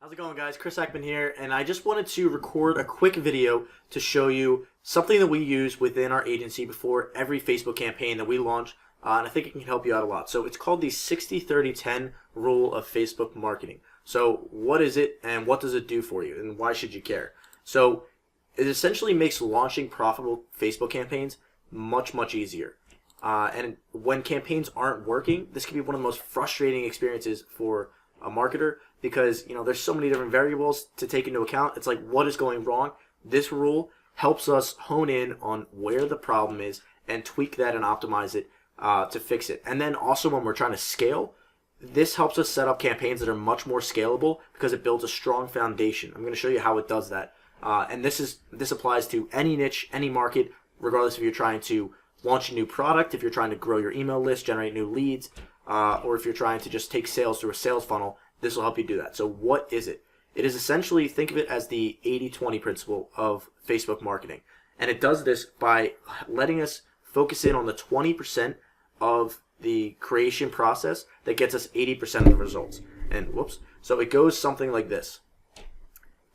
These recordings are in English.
How's it going, guys? Chris Ackman here, and I just wanted to record a quick video to show you something that we use within our agency before every Facebook campaign that we launch, and I think it can help you out a lot. So it's called the 60-30-10 rule of Facebook marketing. So what is it, and what does it do for you, and why should you care? So it essentially makes launching profitable Facebook campaigns much easier. And when campaigns aren't working, this can be one of the most frustrating experiences for a marketer, because there's so many different variables to take into account. It's like, what is going wrong? This rule helps us hone in on where the problem is and tweak that and optimize it to fix it. And then also, when we're trying to scale, this helps us set up campaigns that are much more scalable because it builds a strong foundation. I'm going to show you how it does that. And this applies to any niche, any market, regardless if you're trying to launch a new product, if you're trying to grow your email list, generate new leads, or if you're trying to just take sales through a sales funnel. This will help you do that. So what is it? It is essentially, think of it as the 80-20 principle of Facebook marketing. And it does this by letting us focus in on the 20% of the creation process that gets us 80% of the results. And so it goes something like this.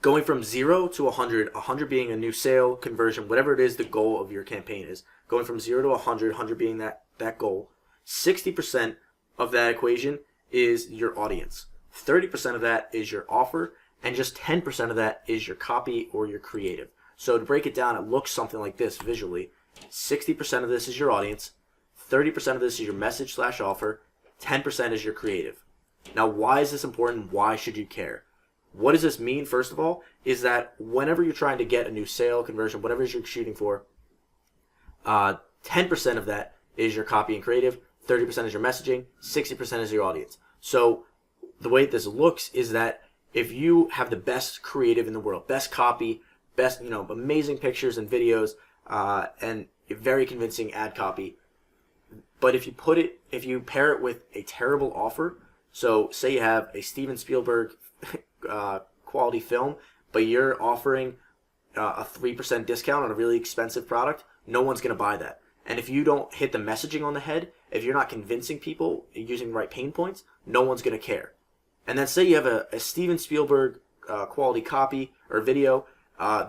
Going from 0 to 100, 100 being a new sale, conversion, whatever it is the goal of your campaign is. Going from 0 to 100, 100 being that goal. 60% of that equation is your audience. 30% of that is your offer, and just 10% of that is your copy or your creative. So to break it down, it looks something like this visually. 60% of this is your audience, 30% of this is your message/offer, 10% is your creative. Now, why is this important? Why should you care? What does this mean, first of all, is that whenever you're trying to get a new sale, conversion, whatever it is you're shooting for, 10% of that is your copy and creative, 30% is your messaging, 60% is your audience. So the way this looks is that if you have the best creative in the world, best copy, best, amazing pictures and videos, and very convincing ad copy, but if you pair it with a terrible offer, so say you have a Steven Spielberg quality film, but you're offering a 3% discount on a really expensive product, no one's going to buy that. And if you don't hit the messaging on the head, if you're not convincing people using the right pain points, no one's going to care. And then say you have a Steven Spielberg quality copy or video,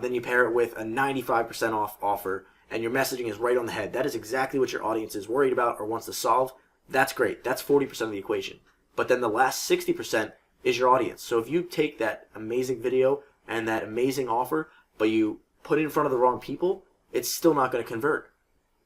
then you pair it with a 95% off offer, and your messaging is right on the head. That is exactly what your audience is worried about or wants to solve. That's great. That's 40% of the equation. But then the last 60% is your audience. So if you take that amazing video and that amazing offer, but you put it in front of the wrong people, it's still not going to convert.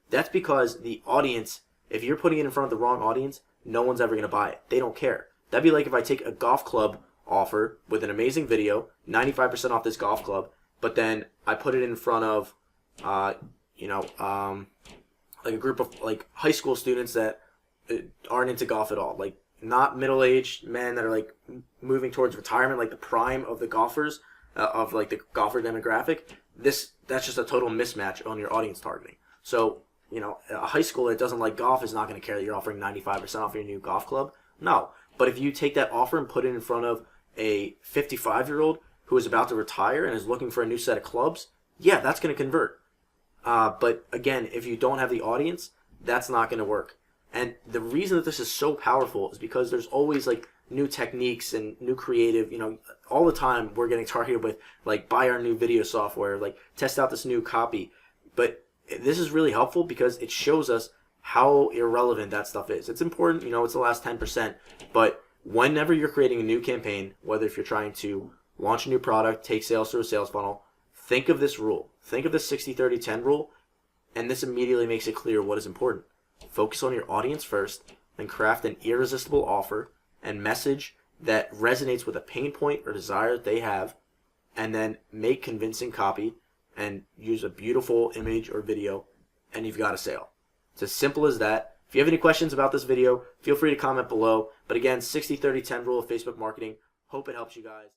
That's because the audience, if you're putting it in front of the wrong audience, no one's ever going to buy it. They don't care. That'd be like if I take a golf club offer with an amazing video, 95% off this golf club, but then I put it in front of, like a group of like high school students that aren't into golf at all, like not middle-aged men that are like moving towards retirement, like the prime of the golfers, of like the golfer demographic. That's just a total mismatch on your audience targeting. So, a high schooler that doesn't like golf is not going to care that you're offering 95% off your new golf club. No. But if you take that offer and put it in front of a 55-year-old who is about to retire and is looking for a new set of clubs, yeah, that's going to convert. But again, if you don't have the audience, that's not going to work. And the reason that this is so powerful is because there's always like new techniques and new creative, all the time we're getting targeted with like, buy our new video software, like test out this new copy. But this is really helpful because it shows us how irrelevant that stuff is. It's important, it's the last 10%, but whenever you're creating a new campaign, whether if you're trying to launch a new product, take sales through a sales funnel, think of this rule. Think of the 60-30-10 rule, and this immediately makes it clear what is important. Focus on your audience first, then craft an irresistible offer and message that resonates with a pain point or desire that they have, and then make convincing copy and use a beautiful image or video, and you've got a sale. It's as simple as that. If you have any questions about this video, feel free to comment below. But again, 60-30-10 rule of Facebook marketing. Hope it helps you guys.